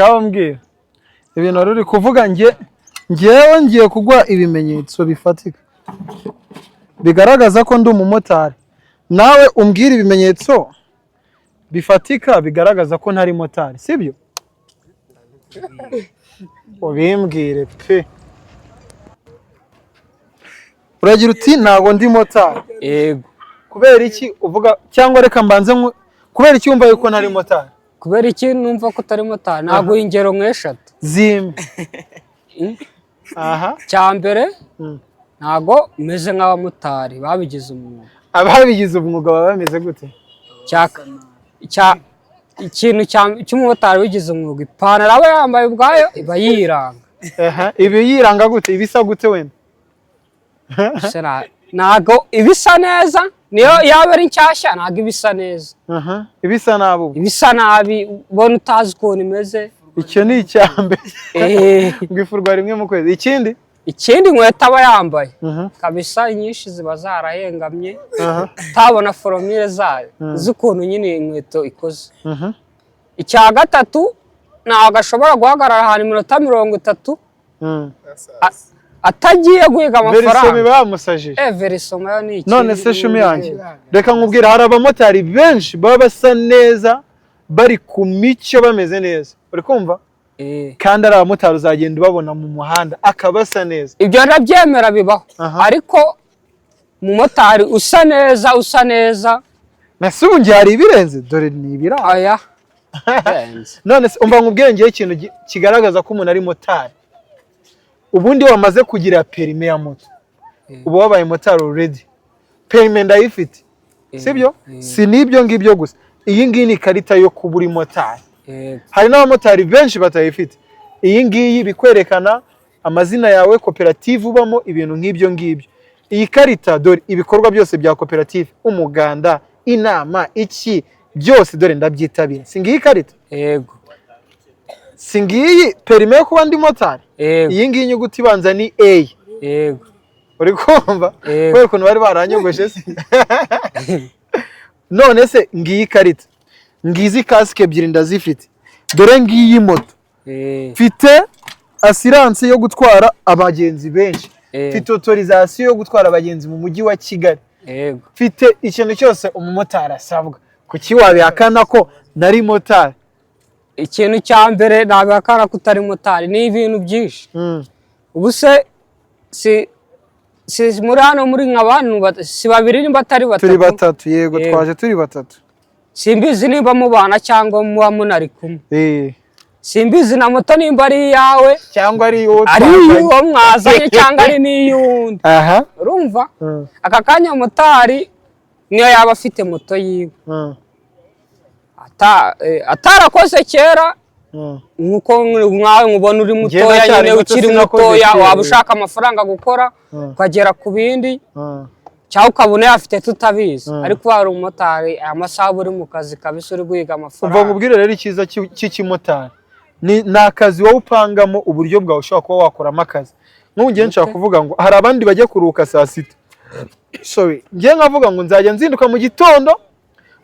Kambwira ibintu ruri kuvuga ngewe ngiye kugwa ibimenyetso bifatika bigaragaza ko ndi umumotari, nawe umbwira ibimenyetso bifatika bigaragaza ko ntari motari, sibyo? Ubimbwire pe. Uragira uti ntago ndi motari. Yego. Kubera iki uvuga, cyangwa reka mbanze kubera iki wumva yuko ntari motari? Kubera iki numva ko utari motari? Ntago ingero nk'eshatu. Zimwe. Aha. Cyambere ntago meze nk'abamotari babigize umwuga. Ababigize umwuga baba bameze gute? Ikintu cy'umumotari wigize umwuga, ipantaro aba yambaye ubwayo iba yiranga. Ibi yiranga gute? Ibisa gute wenda? Ntago ibisa neza, niyo yaba ari nshyashya ntago ibisa neza. Ibisa nabi. Ibisa nabi ubona utazi ukuntu imeze. Icyo ni icyambere. Ngwifurwa rimwe mu kwezi. Ikindi inkweto aba yambaye kabisa nyinshi ziba zarahengamye, utabona foromire zayo z'ukuntu nyine inkweto ikoze. Icya gatatu ntabwo ashobora guhagarara ahantu iminota 30 atagiye guhiga amafaranga. Verisome bamusajije. Verisome yo ni iki? None se shumi yanjye, reka nkubwira, hari abamotari benshi baba basa neza bari ku mico bameze neza, uri kumva? Kandi ari abamotari uzagenda ubabona mu muhanda akabasa neza. Ibyo ndabyemera bibaho, ariko umumotari usa neza nase ubu ngiye hari ibirenze, dore ni ibiranga. Aya. None se umva nkubwenge ikintu kigaragaza ko umuntu ari motari. Ubundi wamaze kugira perime ya moto, ubu wabaye motari already. Perime ndayifite, sibyo? Si nibyo ngibyo gusa, iyi ngiyi ni ikarita yo kuba uri motari. Hari n'abamotari benshi batayifite. Iyi ngiyi bikwerekana amazina yawe, koperative ubamo, ibintu nk'ibyo ngibyo. Iyi karita dore ibikorwa byose bya koperative, umuganda, inama, iki byose dore ndabyitabira. Singiyi karita? Yego. Singiyi perime yo kuba ndi motari? Yego. Iyi ngiyi inyuguti ibanza ni A. Yego. Uri kumva? Kubera ukuntu bari baranyogoshe se. None se ngiyi karita, ngizi kasike ebyiri ndazifite, dore ngiyi moto. Mfite assurance yo gutwara abagenzi benshi, mfite autorisation yo gutwara abagenzi mu mujyi wa Kigali. Mfite ikintu cyose umumotari asabwa. Kuki wabihakana ko nari motari? Ikintu cya mbere nabihakana ko utari motari ni ibintu byinshi. Ubu se si muri hano muri nk'abantu si babiri nimba atari batatu? Turi batatu, yego twaje turi batatu. Simbizi nimba mubana cyangwa muba munari kumwe. Simbizi na moto nimba ari iyawe cyangwa ari uwo mwazanye cyangwa ari n'iyundi. Urumva? Aka kanya motari niyo yaba afite moto yiwe, atarakoze kera, nkuko mwawe mubona uri mutoya nyine ukiri mutoya, waba ushaka amafaranga gukora ukagera ku bindi, cyangwa ukabona yafite tutabizi. Ariko hari umumotari amasaha uri mu kazi kabisa uri guhiga amafaranga. Umva nkubwire rero icyiza cy'ikimotari ni akazi wowe upangamo uburyo bwawe ushobora kuba wakoramo akazi. Nk'ubu ngiye nshaka kuvuga ngo hari abandi bajya kuruhuka saa 6. Sorry, ngiye nkavuga ngo nzajya nzinduka mu gitondo,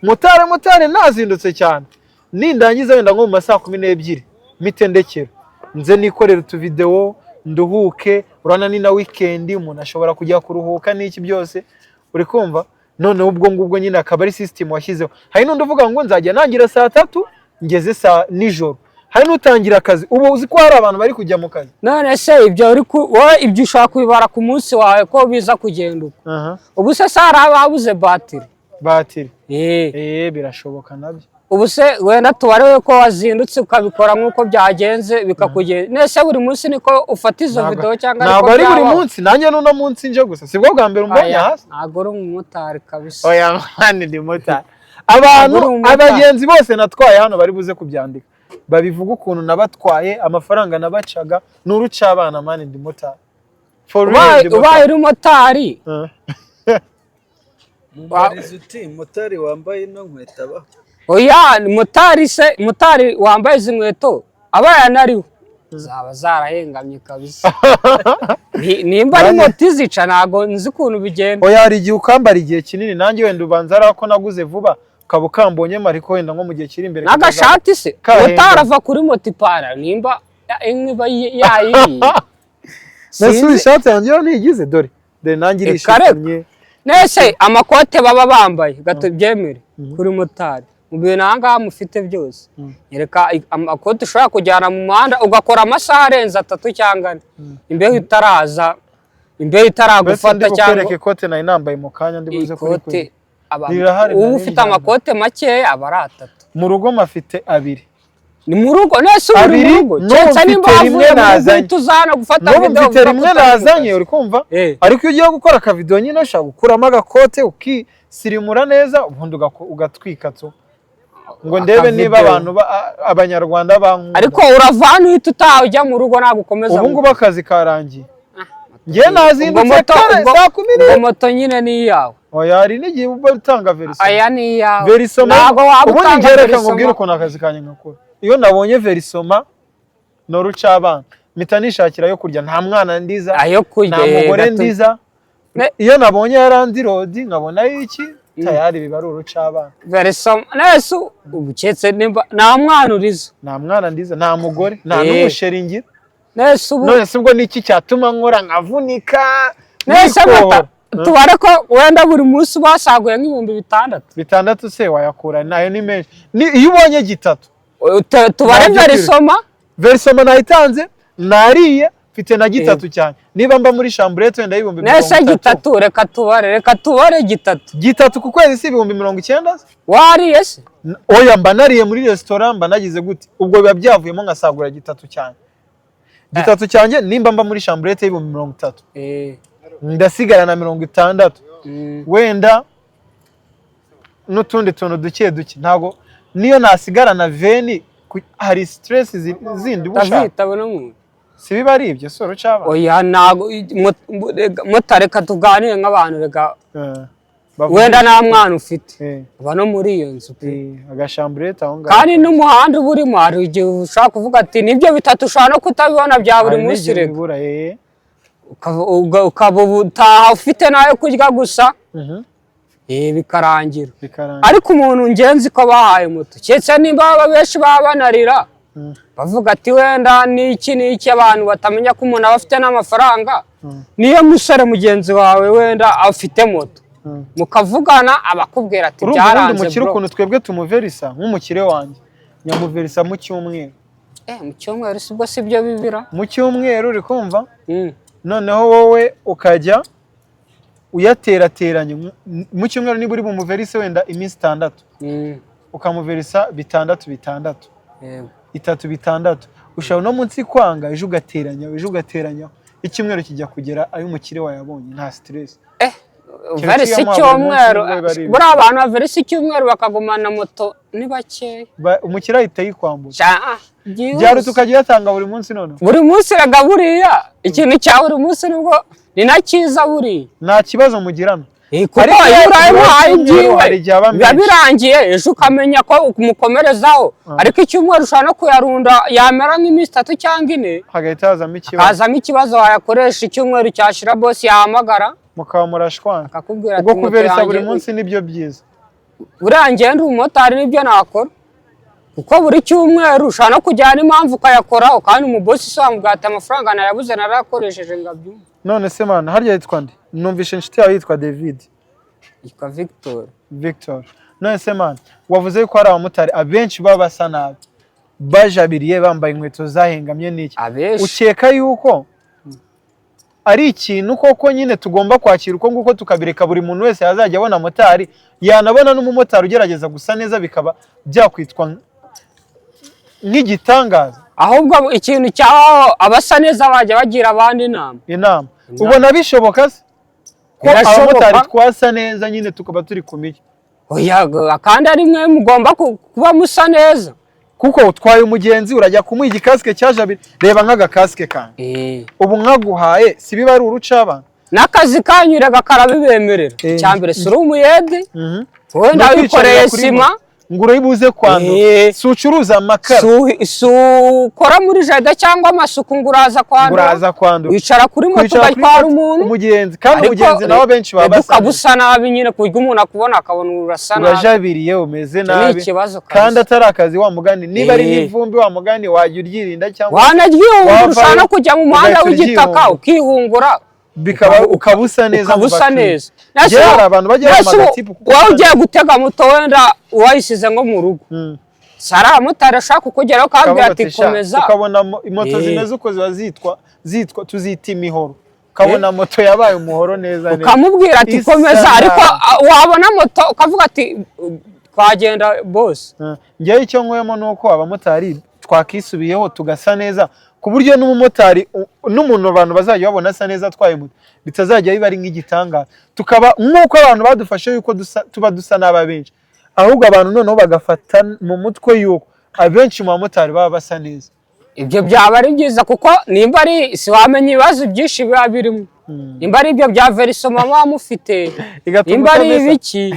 motari nazindutse cyane, nindangiza wenda nko mu masaha 12 mite ndekera nze nikorera utuvideo nduhuke. Urana ni na weekend umuntu ashobora kujya kuruhuka n'iki byose, uri kumva? None ubwo ngubwo nyine akaba ari system washyizeho. Hari n'undi uvuga ngo nzajya nangira saa 3 ngeze saa nijoro. Hari n'utangira akazi ubu uzi ko hari abantu bari kujya mu kazi. None se ibyo wowe ibyo ushaka kubibara ku munsi wawe ko biza kugenda uko. Ubu se sara ababuze batiri. Birashoboka nabyo. Ubu se wenda tubarewe ko wazindutse ukabikora nk'uko byagenze bikakugenda. Nese buri munsi niko ufata izo video cyangwa ntabwo ari buri munsi, nanjye n'uno munsi nje gusa, sibwo bwa mbere umbonye hasi. Ntabwo uri umumotari kabisa. Oya mwana ndi motari. Abagenzi bose natwaye hano bari buze kubyandika, babivuga ukuntu nabatwaye, amafaranga nabacaga, n'uruca abana mani ndi motari. Ubaye uri motari. Mubariza uti motari wambaye ino nkweto aba? Oya, motari wambaye izi nkweto aba yanariwe zaba zarahengamye kabisa. Nimba ari moto izica ntago nzi ukuntu bigenda. Oya, hari igihe ukambara igihe kinini, nanjye wenda ubanza ari ako naguze vuba ukaba ukambonyemo ariko wenda nko mu gihe kiri imbere n'agashati se utarava kuri moto ipara nimba inkiba yayi nese ishati yanjye yo ntigize dore nanjye irishimye nese amakote baba bambaye gatubyemere kuri motari mu bintu ahangaha mufite byose yereka amakote ushobora kujyana mu muhanda ugakora amasaha arenze 3 cyangwa 4 imbeho itaraza imbeho itaragufata cyangwa ndikwereke ikote nayo nambaye mu kanya ndibuze kuri ikote ubu ufite amakote make aba 3 mu rugo mafite 2 ni mu rugo nese uri mu rugo cyane nimba avuye mu tuzana gufata video mfite rimwe nazanye uri kumva ariko iyo ugiye gukora ka video nyine ushaka gukuramo agakote ukisirimura neza ubundi ugatwika to ngo ndebe niba abantu abanyarwanda banku ariko uravana uhita utajya mu rugo nagukomeza ubu ngubu akazi karangiye ngiye nazindutse kare saa 10 moto nyine ni yawe oya ari n'igihe uba utanga verisoma aya ni yawe verisoma ubundi ngereka nkubwire ukuntu akazi kanye ngakora iyo nabonye verisoma no ruca abana mpita nishakira yo kurya nta mwana ndiza nta mugore ndiza iyo nabonye yarandi road nkabona iki tayari biba ari uruca abana verisoma nese ubuketse nimba nta mwana urizo nta mwana ndiza nta mugore nta n'umusheringira nese ubu none ubwo niki cyatuma nkora nkavunika nese tubare ko wenda buri munsi basaguye nk'ibihumbi 6 se wayakura nayo ni menshi iyo ubonye 3 tubare verisoma nayitanze nariye mfite na 3 cyane niba mba muri chambrette wenda y'ibihumbi 30 nese 3 reka tubare 3 ku kwezi si ibihumbi 90 wariye se oya mba nariye muri restaurant mba nagize gute ubwo biba byavuyemo nkasagura 3 cyane 3 cyanjye nimba mba muri chambrette y'ibihumbi 30 ndasigara na 60 wenda n'utundi tuntu duke ntago niyo nasigara na veni hari stress zindi bushaka si biba ari ibyo soro cyaba oya nago motareka tuganire nk'abantu rega wenda nta mwana ufite bano muri iyo nzu agashambrette aho ngaho kandi n'umuhanda burimo hari igihe ushaka kuvuga ati nibyo 3 ushaka no kutabibona bya buri munsi rega ukaba utaha ufite nayo kurya gusa bikarangira ariko umuntu ngenzi ko bahaye moto cyetse nimba benshi babanarira bavuga ati wenda niki abantu batamenya ko umuntu aba afite n'amafaranga niyo musore mugenzi wawe wenda afite moto mukavugana abakubwira ati byaranze umukire ukuntu twebwe tumuverisa nk'umukire wanjye nyamuverisa mu cyumweru mu cyumweru sibwo sibyo bibira mu cyumweru uri kumva noneho wowe ukajya uyaterateranya mu cyumweru niba uri bumuverise wenda iminsi 6 ukamuverisa 6 3 ushaka no munsi kwanga ejo ugateranya icyumweru kijya kugera ayo umukire wayabonye nta stress verisi icyumweru buri abantu baverisi icyumweru bakagumana moto ni bake umukire ahita yikwambura byaro tukajya yatanga buri munsi none buri munsi raga buriya ikintu cya buri munsi nubwo ni nakiza buri nta kibazo mugirana kuko iyo uraye biba birangiye ejo ukamenya ko ukumukomerezaho ariko icyumweru ushobora no kuyarunda yamera nk'iminsi 3 cyangwa 4 hagahita hazamo ikibazo wayakoresha icyumweru cyashira boss yahamagara mukaba murashwana akakubwira ati kuverisa buri munsi nibyo byiza urangiye ndi umumotari nibyo nakora kuko buri cyumweru ushaka no kujyana impamvu ukayakoraho kandi umubosi usanga ati amafaranga nayabuze narakoresheje ngabyumva none se mana harya yitwa nde numvishe inshuti yawe yitwa David yitwa Victor none se mana wavuze ko ari abamotari abenshi baba basa nabi bajabiriye bambaye inkweto zahengamye n'iki ukeka yuko ari ikintu koko nyine tugomba kwakira uko nguko tukabireka buri muntu wese yazajya abona motari yanabona n'umumotari ugerageza gusa neza bikaba byakwitwa nk'igitangaza ahubwo ikintu cyaho abasa neza bajya bagira abandi inama ubona bishoboka se ko abamotari twasa neza nyine tukaba turi kumiki oya kandi ari mwe mugomba kuba musa neza kuko utwaye umugenzi urajya kumuha igikasike cyaje reba nk'agakasike kanjye ubu nkaguhaye si biba ari urucaba n'akazi kanyurega karabibemerera cyambere suri umuyede wenda wikoreye sima ngo urayibuze kwandura. Si ucuruza amakara, si ukora muri jada cyangwa amasuku ngo uraza kwandura. Wicara kuri moto ugatwara umugenzi, kandi umugenzi nawe benshi baba busa nabi nyine ku buryo umuntu akubona akabona urasa nabi, urajabiriye umeze nabi, kandi atari akazi wa mugani. Niba ari n'ivumbi wa mugani wajya uryirinda, cyangwa wanaryihungura, ushaka no kujya mu muhanda w'igitaka ukihungura ukabusa neza. Hari abantu bajya amagatipu, wowe ugiye gutega moto wenda wayisize ngo mu rugo, sara abamotari ashaka kukugeraho ukabwira ati komeza, ukabona moto zimeze uko zitwa tuzita imihoro, ukabona moto yabaye umuhoro neza, ukamubwira ati komeza, ariko wabona moto ukavuga ati twagenda boss. Ngewe icyo nkoyemo nuko abamotari twakisubiyeho tugasa neza, ku buryo n'umumotari n'umuntu abantu bazajya babona asa neza atwaye moto, bitazajya biba ari nk'igitangaza. Tukaba nk'uko abantu badufashe yuko tuba dusa n'aba benshi, ahubwo abantu noneho bagafata mu mutwe yuko abenshi mu bamotari baba basa neza. Ibyo byaba ari byiza, kuko nimba ari si wamenya ibibazo byinshi biba birimo, nimba ari ibyo bya verisoma muba mufite, nimba ari ibiki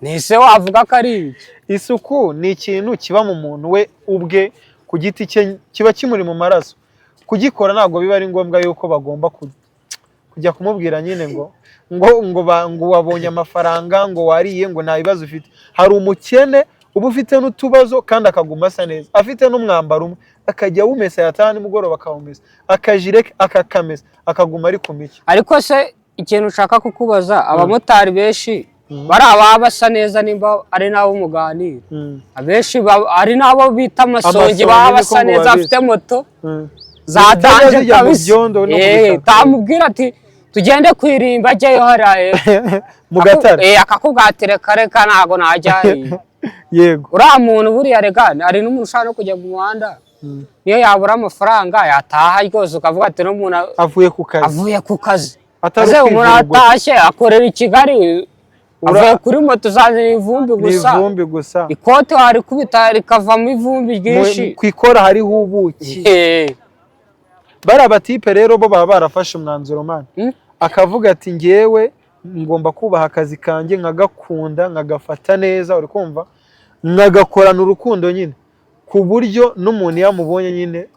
nise wavuga ko ari ibiki. Isuku ni ikintu kiba mu muntu we ubwe ku giti cye, kiba kimuri mu maraso. Kugikora ntabwo biba ari ngombwa yuko bagomba kujya kumubwira nyine ngo wabonye amafaranga, ngo wariye, ngo nta bibazo ufite. Hari umukene uba ufite n'utubazo kandi akaguma asa neza, afite n'umwambaro umwe akajya awumesa, yataha nimugoroba akawumesa, akajire akakamesa, akaguma ari ku miki. Ariko se ikintu ushaka kukubaza, abamotari benshi bari ababa basa neza, nimba ari nabo muganira, abenshi ari nabo bita amasongi, baba basa neza, afite moto zatanje kabisa, tamubwira ati tugende kwirimba ajyayo hariya mu Gatare, akakubwira ati reka reka ntago najyayo. Yego, uriya muntu buriya regane ari n'umuntu ushaka no kujya mu muhanda, niyo yabura amafaranga yataha rwose, ukavuga ati n'umuntu avuye ku kazi, aze umuntu atashye akorera i Kigali, avuye kuri moto zazana ivumbi gusa, ikote warikubita rikavamo ivumbi ryinshi, ku ikora hariho ubuki. Bari abatipe rero bo baba barafashe umwanzuro mani, akavuga ati ngewe ngomba kubaha akazi kanjye, nkagakunda, nkagafata neza, uri kumva, nkagakorana urukundo nyine, ku buryo n'umuntu yamubonye nyine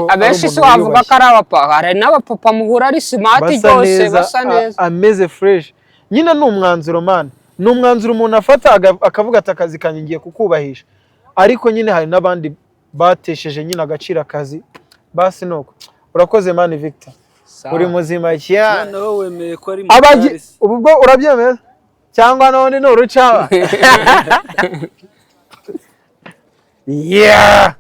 abenshi si wavuga ko ari abapapa, hari n'abapapa muhura ari smart rwose, basa neza, ameze fresh. Nyine ni umwanzuro mani, ni umwanzuro umuntu afata akavuga ati akazi kanjye ngiye kukubahisha. Ariko nyine hari n'abandi batesheje nyine agaciro akazi. Basi nuko urakoze mani Victor, uri muzima cyane. Noneho wemeye ko ari ubwo urabyemeza cyangwa none n'urucaba? Yeah.